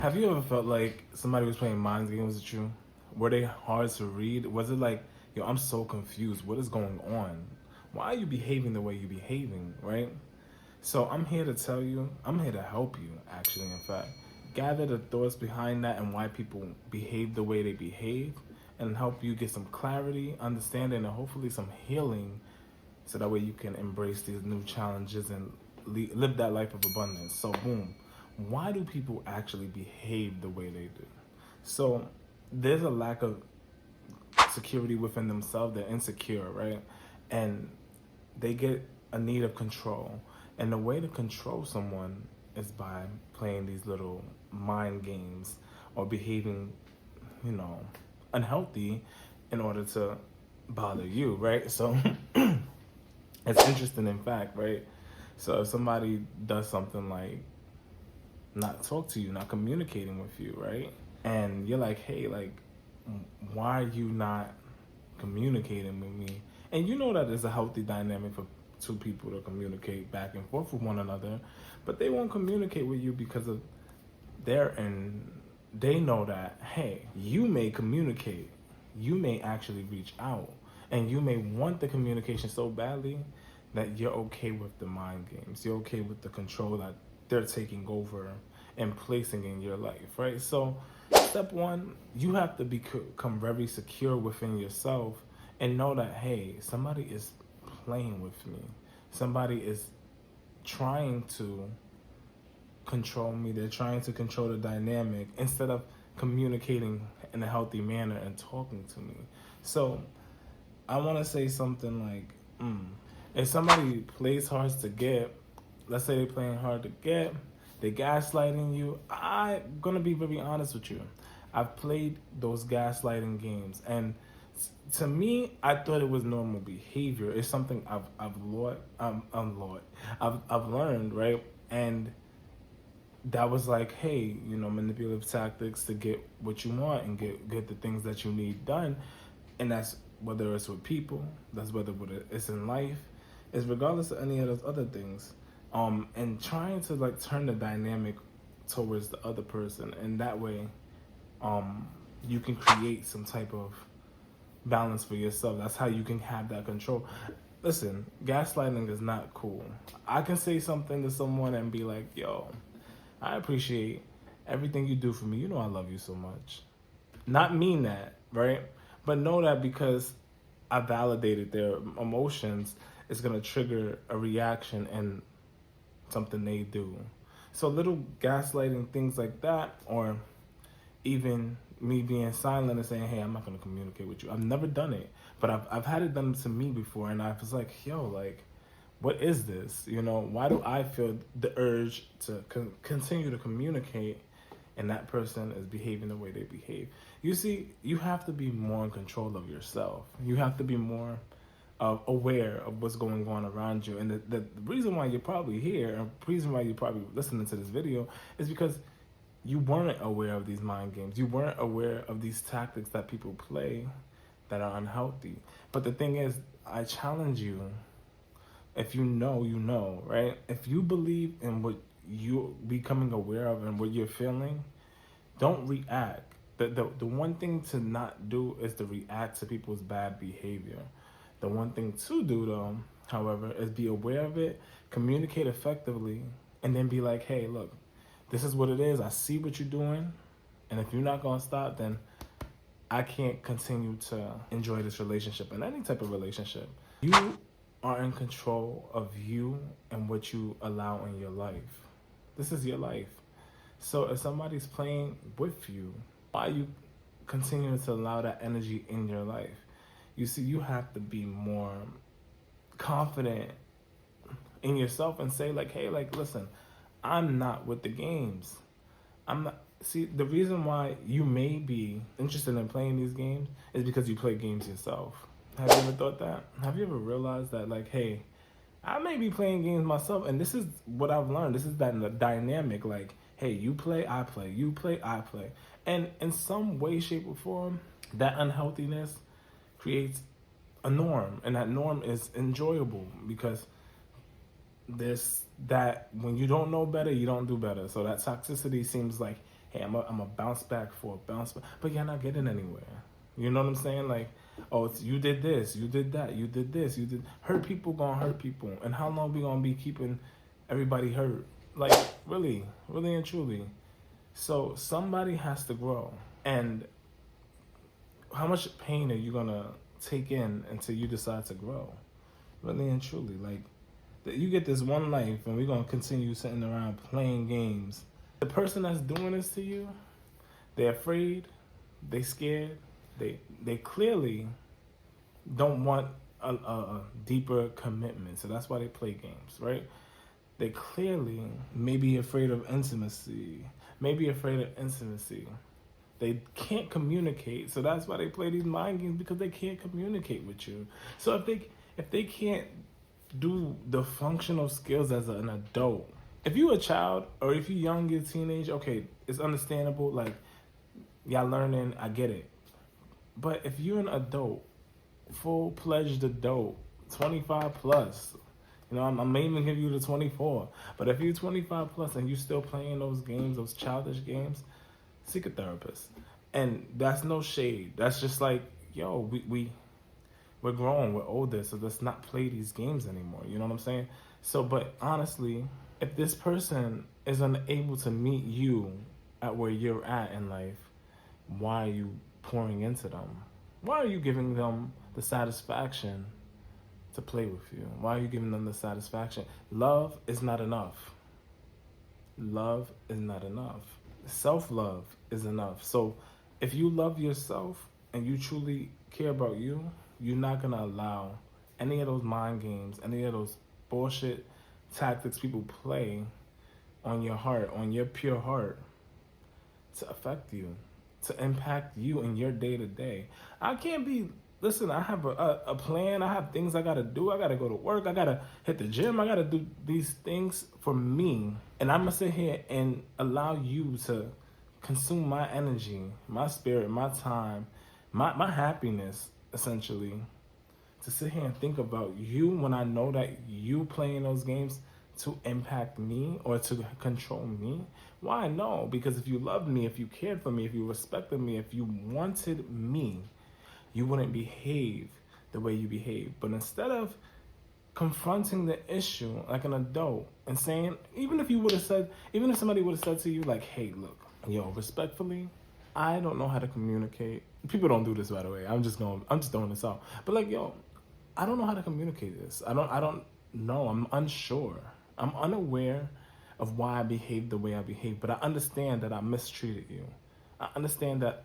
Have you ever felt like somebody was playing mind games with you? Were they hard to read? Was it like, yo, I'm so confused. What is going on? Why are you behaving the way you're behaving, right? So I'm here to tell you, I'm here to help you, actually, in fact. Gather the thoughts behind that and why people behave the way they behave and help you get some clarity, understanding, and hopefully some healing so that way you can embrace these new challenges and live that life of abundance. So, boom. Why do people actually behave the way they do? So, there's a lack of security within themselves. They're insecure, right? And they get a need of control. And the way to control someone is by playing these little mind games or behaving, you know, unhealthy in order to bother you, right? So it's interesting, in fact, right? So if somebody does something like not talk to you, not communicating with you, right? And you're like, hey, like, why are you not communicating with me? And you know that there's a healthy dynamic for two people to communicate back and forth with one another, but they won't communicate with you because of and they know that, hey, you may communicate, you may actually reach out, and you may want the communication so badly that you're okay with the mind games. You're okay with the control that they're taking over and placing in your life, right? So, step one, you have to become very secure within yourself and know that, hey, somebody is playing with me. Somebody is trying to control me. They're trying to control the dynamic instead of communicating in a healthy manner and talking to me. So I want to say something like, if somebody plays hard to get, let's say they're playing hard to get, they're gaslighting you, I'm going to be very honest with you. I've played those gaslighting games, and to me, I thought it was normal behavior. It's something I've learned, right? And that was like, hey, you know, manipulative tactics to get what you want and get the things that you need done. And that's whether it's with people, that's whether it's in life, it's regardless of any of those other things. And trying to like turn the dynamic towards the other person, and that way, you can create some type of balance for yourself. That's how you can have that control. Listen, gaslighting is not cool. I can say something to someone and be like, yo, I appreciate everything you do for me. You know I love you so much. Not mean that, right? But know that because I validated their emotions, it's going to trigger a reaction and something they do. So little gaslighting things like that, or even me being silent and saying, hey, I'm not going to communicate with you. I've never done it, but I've had it done to me before. And I was like, yo, like, what is this? You know, why do I feel the urge to continue to communicate and that person is behaving the way they behave? You see, you have to be more in control of yourself. You have to be more aware of what's going on around you. And the reason why you're probably here, and the reason why you're probably listening to this video is because you weren't aware of these mind games. You weren't aware of these tactics that people play that are unhealthy. But the thing is, I challenge you, if you know, you know, right? If you believe in what you're becoming aware of and what you're feeling, don't react. The one thing to not do is to react to people's bad behavior. The one thing to do, though, however, is be aware of it, communicate effectively, and then be like, hey, look, this is what it is. I see what you're doing. And if you're not going to stop, then I can't continue to enjoy this relationship and any type of relationship. You are in control of you and what you allow in your life. This is your life. So if somebody's playing with you, why are you continuing to allow that energy in your life? You see, you have to be more confident in yourself and say like, hey, like, listen, I'm not with the games. I'm not. See, the reason why you may be interested in playing these games is because you play games yourself. Have you ever thought that? Have you ever realized that, like, hey, I may be playing games myself, and this is what I've learned. This is that dynamic, like, hey, you play, I play. You play, I play. And in some way, shape, or form, that unhealthiness creates a norm, and that norm is enjoyable because this that when you don't know better, you don't do better. So that toxicity seems like hey, I'm a bounce back for a bounce back, but you're not getting anywhere. You know what I'm saying? Like, oh, you did this, you did that, you did this, you did. Hurt people gonna hurt people, and how long we gonna be keeping everybody hurt? Like, really, really and truly. So somebody has to grow, and how much pain are you gonna take in until you decide to grow? Really and truly, like, you get this one life, and we're gonna continue sitting around playing games. The person that's doing this to you, they're afraid, they scared, they clearly don't want a deeper commitment. So that's why they play games, right? They clearly may be afraid of intimacy, They can't communicate, so that's why they play these mind games, because they can't communicate with you. So if they can't do the functional skills as an adult, if you're a child or if you're young, you're a teenage, okay, it's understandable. Like, y'all learning, I get it. But if you're an adult, full-fledged adult, 25 plus, I may even give you the 24. But if you're 25 plus and you're still playing those games, those childish games, seek a therapist. And that's no shade. That's just like, yo, we're grown, we're older, so let's not play these games anymore. You know what I'm saying? So, but honestly, if this person is unable to meet you at where you're at in life, why are you pouring into them? Why are you giving them the satisfaction to play with you? Why are you giving them the satisfaction? Love is not enough. Love is not enough. Self-love is enough. So if you love yourself and you truly care about you, you're not going to allow any of those mind games, any of those bullshit tactics people play on your heart, on your pure heart, to affect you, to impact you in your day-to-day. I can't be, listen, I have a plan. I have things I got to do. I got to go to work. I got to hit the gym. I got to do these things for me. And I'm going to sit here and allow you to consume my energy, my spirit, my time, my happiness, essentially, to sit here and think about you when I know that you playing those games to impact me or to control me. Why? No, because if you loved me, if you cared for me, if you respected me, if you wanted me, you wouldn't behave the way you behave. But instead of confronting the issue like an adult and saying, even if somebody would have said to you, like, hey, look, yo, respectfully, I don't know how to communicate. People don't do this, by the way. I'm just throwing this out. But like, yo, I don't know how to communicate this. I don't know. I'm unsure. I'm unaware of why I behave the way I behave. But I understand that I mistreated you. I understand that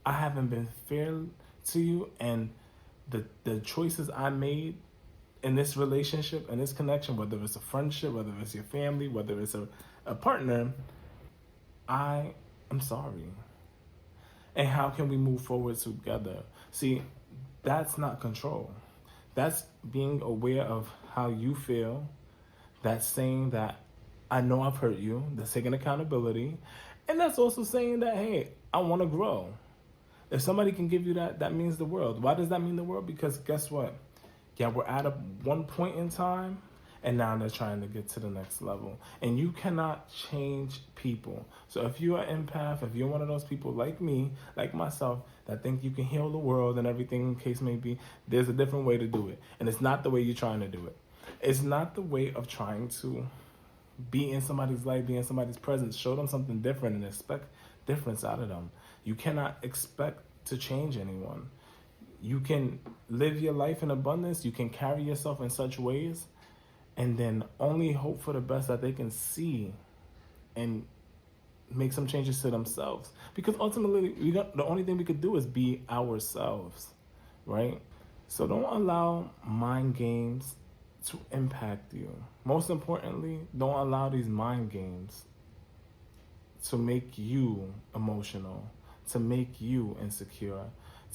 I haven't been fair to you, and the choices I made in this relationship, in this connection, whether it's a friendship, whether it's your family, whether it's a partner, I am sorry. And how can we move forward together? See, that's not control. That's being aware of how you feel. That's saying that I know I've hurt you. That's taking accountability. And that's also saying that, hey, I want to grow. If somebody can give you that, that means the world. Why does that mean the world? Because guess what? Yeah, we're at one point in time, and now they're trying to get to the next level. And you cannot change people. So if you're an empath, if you're one of those people like me, like myself, that think you can heal the world and everything, case may be, there's a different way to do it. And it's not the way you're trying to do it. It's not the way of trying to be in somebody's life, be in somebody's presence, show them something different and expect difference out of them. You cannot expect to change anyone. You can live your life in abundance. You can carry yourself in such ways and then only hope for the best that they can see and make some changes to themselves. Because ultimately, the only thing we could do is be ourselves, right? So don't allow mind games to impact you. Most importantly, don't allow these mind games to make you emotional, to make you insecure,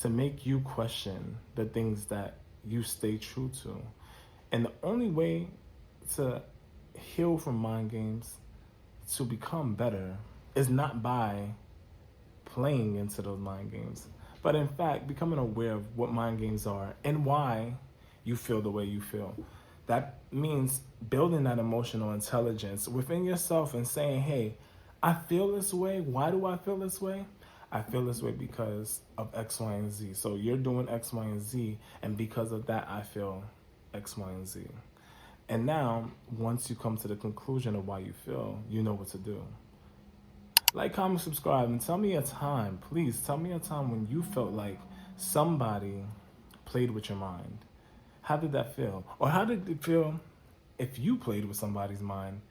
to make you question the things that you stay true to. And the only way to heal from mind games, to become better, is not by playing into those mind games, but in fact, becoming aware of what mind games are and why you feel the way you feel. That means building that emotional intelligence within yourself and saying, hey, I feel this way. Why do I feel this way? I feel this way because of X, Y, and Z. So you're doing X, Y, and Z, and because of that, I feel X, Y, and Z. And now, once you come to the conclusion of why you feel, you know what to do. Like, comment, subscribe, and tell me a time. Please tell me a time when you felt like somebody played with your mind. How did that feel? Or how did it feel if you played with somebody's mind?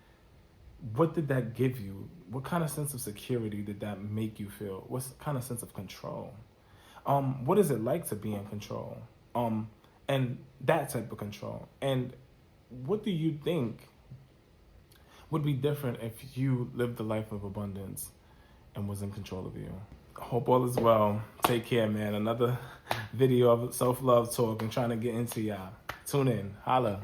What did that give you? What kind of sense of security did that make you feel? What kind of sense of control? What is it like to be in control? And that type of control. And what do you think would be different if you lived a life of abundance and was in control of you? Hope all is well. Take care, man. Another video of self-love talk and trying to get into y'all. Tune in. Holla.